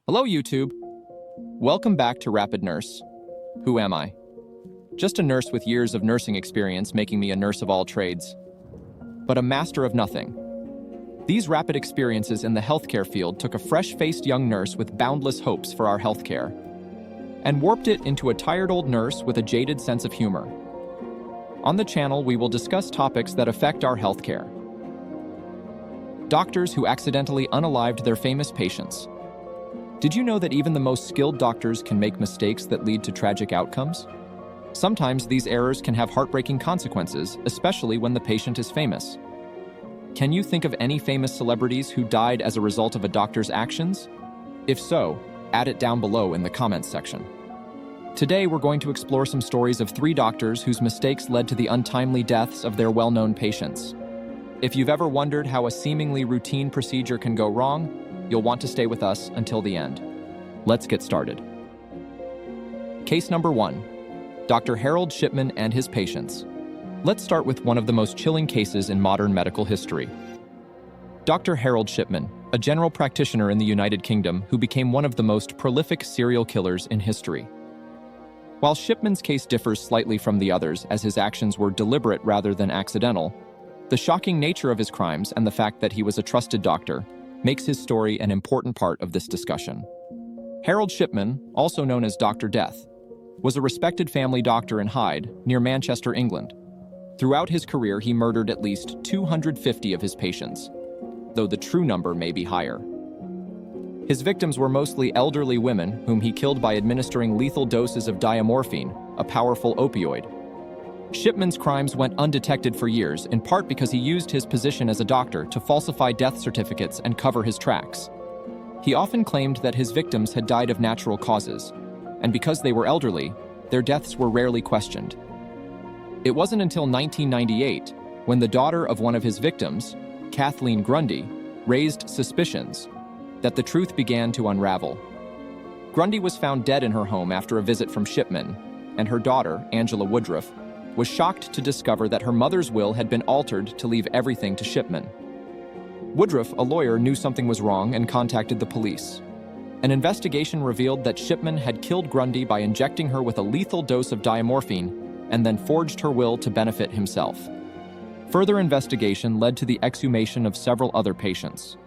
Hello, YouTube. Welcome back to Rapid Nurse. Who am I? Just a nurse with years of nursing experience, making me a nurse of all trades, but a master of nothing. These rapid experiences in the healthcare field took a fresh-faced young nurse with boundless hopes for our healthcare and warped it into a tired old nurse with a jaded sense of humor. On the channel, we will discuss topics that affect our healthcare. Doctors who accidentally unalived their famous patients. Did you know that even the most skilled doctors can make mistakes that lead to tragic outcomes? Sometimes these errors can have heartbreaking consequences, especially when the patient is famous. Can you think of any famous celebrities who died as a result of a doctor's actions? If so, add it down below in the comments section. Today, we're going to explore some stories of 3 doctors whose mistakes led to the untimely deaths of their well-known patients. If you've ever wondered how a seemingly routine procedure can go wrong, you'll want to stay with us until the end. Let's get started. Case number 1, Dr. Harold Shipman and his patients. Let's start with one of the most chilling cases in modern medical history. Dr. Harold Shipman, a general practitioner in the United Kingdom who became one of the most prolific serial killers in history. While Shipman's case differs slightly from the others as his actions were deliberate rather than accidental, the shocking nature of his crimes and the fact that he was a trusted doctor makes his story an important part of this discussion. Harold Shipman, also known as Dr. Death, was a respected family doctor in Hyde, near Manchester, England. Throughout his career, he murdered at least 250 of his patients, though the true number may be higher. His victims were mostly elderly women whom he killed by administering lethal doses of diamorphine, a powerful opioid. Shipman's crimes went undetected for years, in part because he used his position as a doctor to falsify death certificates and cover his tracks. He often claimed that his victims had died of natural causes, and because they were elderly, their deaths were rarely questioned. It wasn't until 1998, when the daughter of one of his victims, Kathleen Grundy, raised suspicions, that the truth began to unravel. Grundy was found dead in her home after a visit from Shipman, and her daughter, Angela Woodruff, was shocked to discover that her mother's will had been altered to leave everything to Shipman. Woodruff, a lawyer, knew something was wrong and contacted the police. An investigation revealed that Shipman had killed Grundy by injecting her with a lethal dose of diamorphine and then forged her will to benefit himself. Further investigation led to the exhumation of several other patients,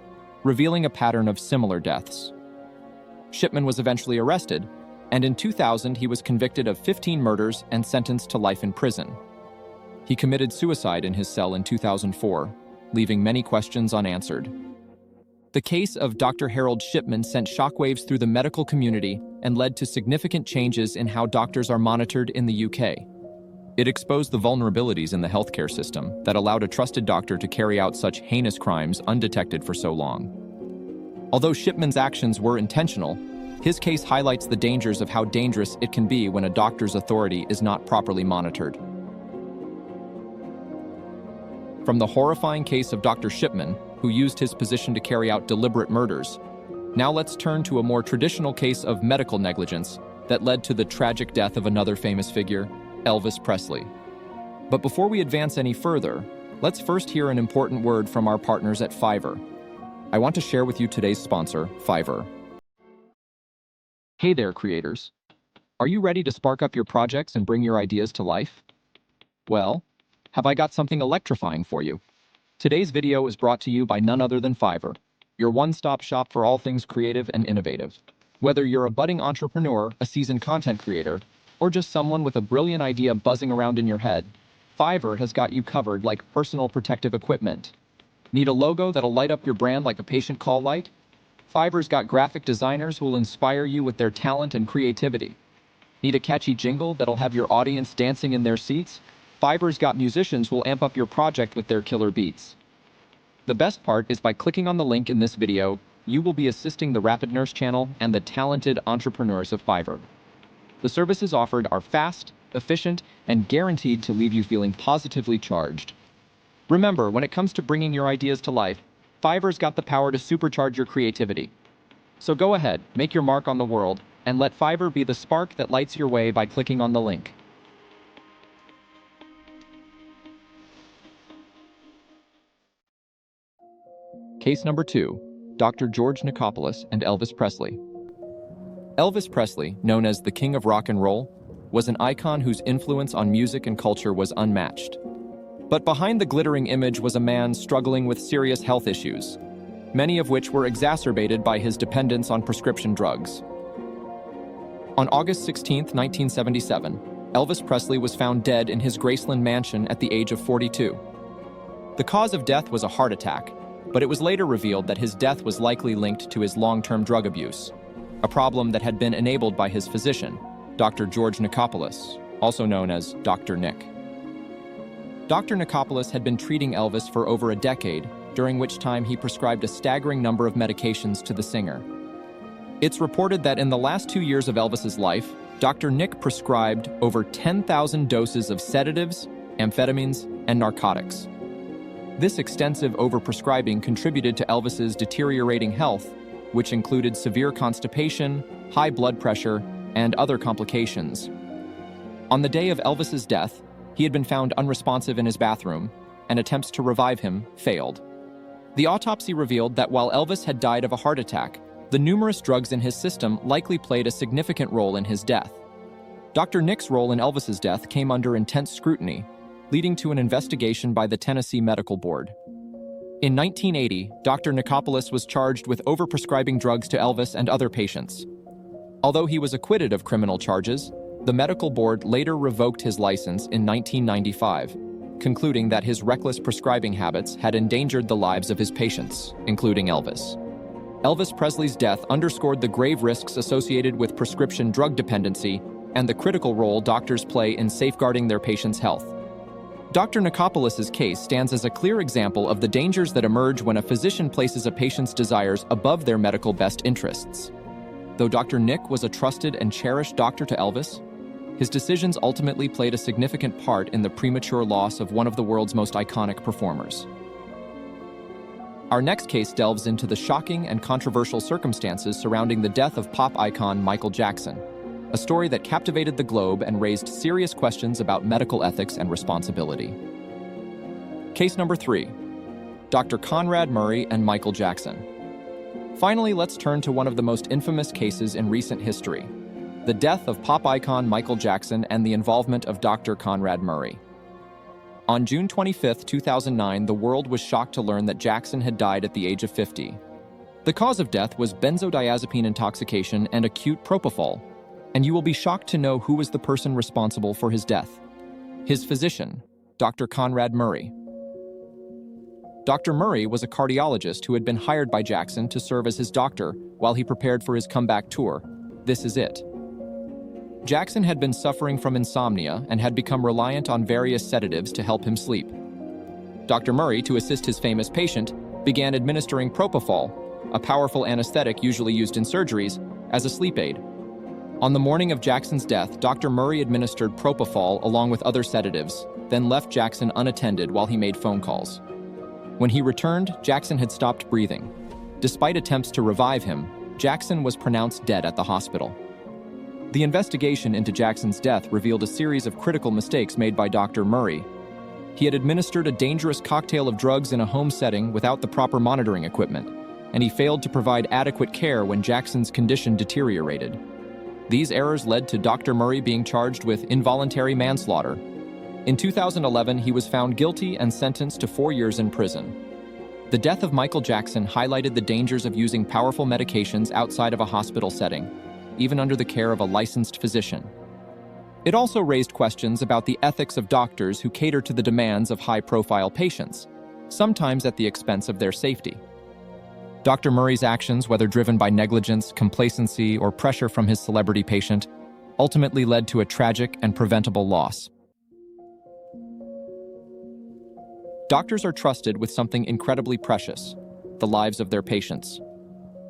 revealing a pattern of similar deaths. Shipman was eventually arrested, and in 2000 he was convicted of 15 murders and sentenced to life in prison. He committed suicide in his cell in 2004, leaving many questions unanswered. The case of Dr. Harold Shipman sent shockwaves through the medical community and led to significant changes in how doctors are monitored in the UK. It exposed the vulnerabilities in the healthcare system that allowed a trusted doctor to carry out such heinous crimes undetected for so long. Although Shipman's actions were intentional, his case highlights the dangers of how dangerous it can be when a doctor's authority is not properly monitored. From the horrifying case of Dr. Shipman, who used his position to carry out deliberate murders, now let's turn to a more traditional case of medical negligence that led to the tragic death of another famous figure, Elvis Presley. But before we advance any further, let's first hear an important word from our partners at FIVERR. I want to share with you today's sponsor, FIVERR. Hey there, creators. Are you ready to spark up your projects and bring your ideas to life? Well, have I got something electrifying for you? Today's video is brought to you by none other than FIVERR, your one-stop shop for all things creative and innovative. Whether you're a budding entrepreneur, a seasoned content creator, or just someone with a brilliant idea buzzing around in your head, FIVERR has got you covered like personal protective equipment. Need a logo that'll light up your brand like a patient call light? FIVERR's got graphic designers who will inspire you with their talent and creativity. Need a catchy jingle that'll have your audience dancing in their seats? FIVERR's got musicians who will amp up your project with their killer beats. The best part is by clicking on the link in this video, you will be assisting the Rapid Nurse channel and the talented entrepreneurs of FIVERR. The services offered are fast, efficient, and guaranteed to leave you feeling positively charged. Remember, when it comes to bringing your ideas to life, FIVERR's got the power to supercharge your creativity. So go ahead, make your mark on the world, and let FIVERR be the spark that lights your way by clicking on the link. Case number 2, Dr. George Nicopoullos and Elvis Presley. Elvis Presley, known as the King of Rock and Roll, was an icon whose influence on music and culture was unmatched. But behind the glittering image was a man struggling with serious health issues, many of which were exacerbated by his dependence on prescription drugs. On August 16, 1977, Elvis Presley was found dead in his Graceland mansion at the age of 42. The cause of death was a heart attack, but it was later revealed that his death was likely linked to his long-term drug abuse, a problem that had been enabled by his physician, Dr. George Nichopoulos, also known as Dr. Nick. Dr. Nichopoulos had been treating Elvis for over a decade, during which time he prescribed a staggering number of medications to the singer. It's reported that in the last 2 years of Elvis's life, Dr. Nick prescribed over 10,000 doses of sedatives, amphetamines, and narcotics. This extensive overprescribing contributed to Elvis's deteriorating health, which included severe constipation, high blood pressure, and other complications. On the day of Elvis's death, he had been found unresponsive in his bathroom, and attempts to revive him failed. The autopsy revealed that while Elvis had died of a heart attack, the numerous drugs in his system likely played a significant role in his death. Dr. Nick's role in Elvis's death came under intense scrutiny, leading to an investigation by the Tennessee Medical Board. In 1980, Dr. Nichopoulos was charged with overprescribing drugs to Elvis and other patients. Although he was acquitted of criminal charges, the medical board later revoked his license in 1995, concluding that his reckless prescribing habits had endangered the lives of his patients, including Elvis. Elvis Presley's death underscored the grave risks associated with prescription drug dependency and the critical role doctors play in safeguarding their patients' health. Dr. Nichopoulos's case stands as a clear example of the dangers that emerge when a physician places a patient's desires above their medical best interests. Though Dr. Nick was a trusted and cherished doctor to Elvis, his decisions ultimately played a significant part in the premature loss of one of the world's most iconic performers. Our next case delves into the shocking and controversial circumstances surrounding the death of pop icon Michael Jackson, a story that captivated the globe and raised serious questions about medical ethics and responsibility. Case number 3, Dr. Conrad Murray and Michael Jackson. Finally, let's turn to one of the most infamous cases in recent history, the death of pop icon Michael Jackson and the involvement of Dr. Conrad Murray. On June 25, 2009, the world was shocked to learn that Jackson had died at the age of 50. The cause of death was benzodiazepine intoxication and acute propofol, and you will be shocked to know who was the person responsible for his death. His physician, Dr. Conrad Murray. Dr. Murray was a cardiologist who had been hired by Jackson to serve as his doctor while he prepared for his comeback tour, This Is It. Jackson had been suffering from insomnia and had become reliant on various sedatives to help him sleep. Dr. Murray, to assist his famous patient, began administering propofol, a powerful anesthetic usually used in surgeries, as a sleep aid. On the morning of Jackson's death, Dr. Murray administered propofol along with other sedatives, then left Jackson unattended while he made phone calls. When he returned, Jackson had stopped breathing. Despite attempts to revive him, Jackson was pronounced dead at the hospital. The investigation into Jackson's death revealed a series of critical mistakes made by Dr. Murray. He had administered a dangerous cocktail of drugs in a home setting without the proper monitoring equipment, and he failed to provide adequate care when Jackson's condition deteriorated. These errors led to Dr. Murray being charged with involuntary manslaughter. In 2011, he was found guilty and sentenced to 4 years in prison. The death of Michael Jackson highlighted the dangers of using powerful medications outside of a hospital setting, even under the care of a licensed physician. It also raised questions about the ethics of doctors who cater to the demands of high-profile patients, sometimes at the expense of their safety. Dr. Murray's actions, whether driven by negligence, complacency, or pressure from his celebrity patient, ultimately led to a tragic and preventable loss. Doctors are trusted with something incredibly precious, the lives of their patients.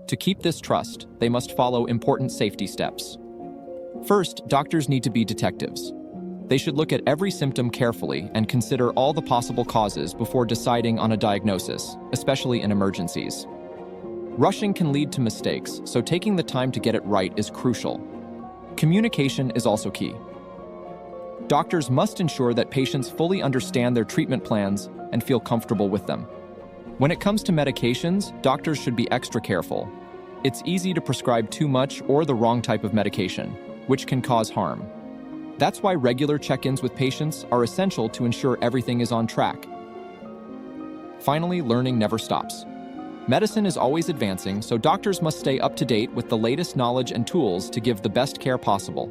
To keep this trust, they must follow important safety steps. First, doctors need to be detectives. They should look at every symptom carefully and consider all the possible causes before deciding on a diagnosis, especially in emergencies. Rushing can lead to mistakes, so taking the time to get it right is crucial. Communication is also key. Doctors must ensure that patients fully understand their treatment plans and feel comfortable with them. When it comes to medications, doctors should be extra careful. It's easy to prescribe too much or the wrong type of medication, which can cause harm. That's why regular check-ins with patients are essential to ensure everything is on track. Finally, learning never stops. Medicine is always advancing, so doctors must stay up to date with the latest knowledge and tools to give the best care possible.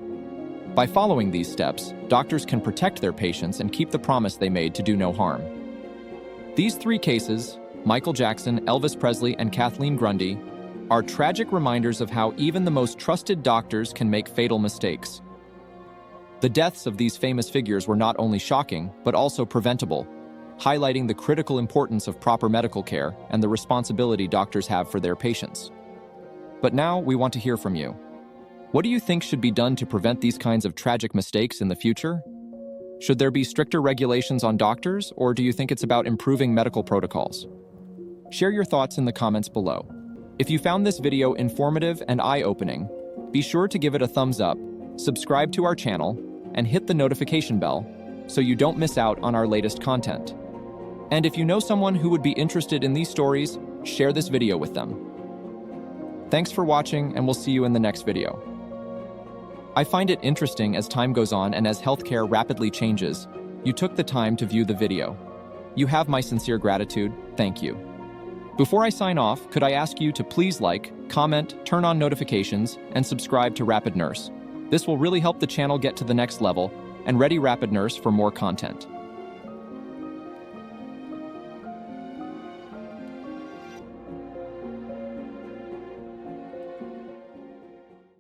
By following these steps, doctors can protect their patients and keep the promise they made to do no harm. These three cases, Michael Jackson, Elvis Presley, and Kathleen Grundy, are tragic reminders of how even the most trusted doctors can make fatal mistakes. The deaths of these famous figures were not only shocking, but also preventable, highlighting the critical importance of proper medical care and the responsibility doctors have for their patients. But now we want to hear from you. What do you think should be done to prevent these kinds of tragic mistakes in the future? Should there be stricter regulations on doctors, or do you think it's about improving medical protocols? Share your thoughts in the comments below. If you found this video informative and eye-opening, be sure to give it a thumbs up, subscribe to our channel, and hit the notification bell so you don't miss out on our latest content. And if you know someone who would be interested in these stories, share this video with them. Thanks for watching, and we'll see you in the next video. I find it interesting as time goes on and as healthcare rapidly changes, you took the time to view the video. You have my sincere gratitude. Thank you. Before I sign off, could I ask you to please like, comment, turn on notifications, and subscribe to Rapid Nurse. This will really help the channel get to the next level, and ready Rapid Nurse for more content.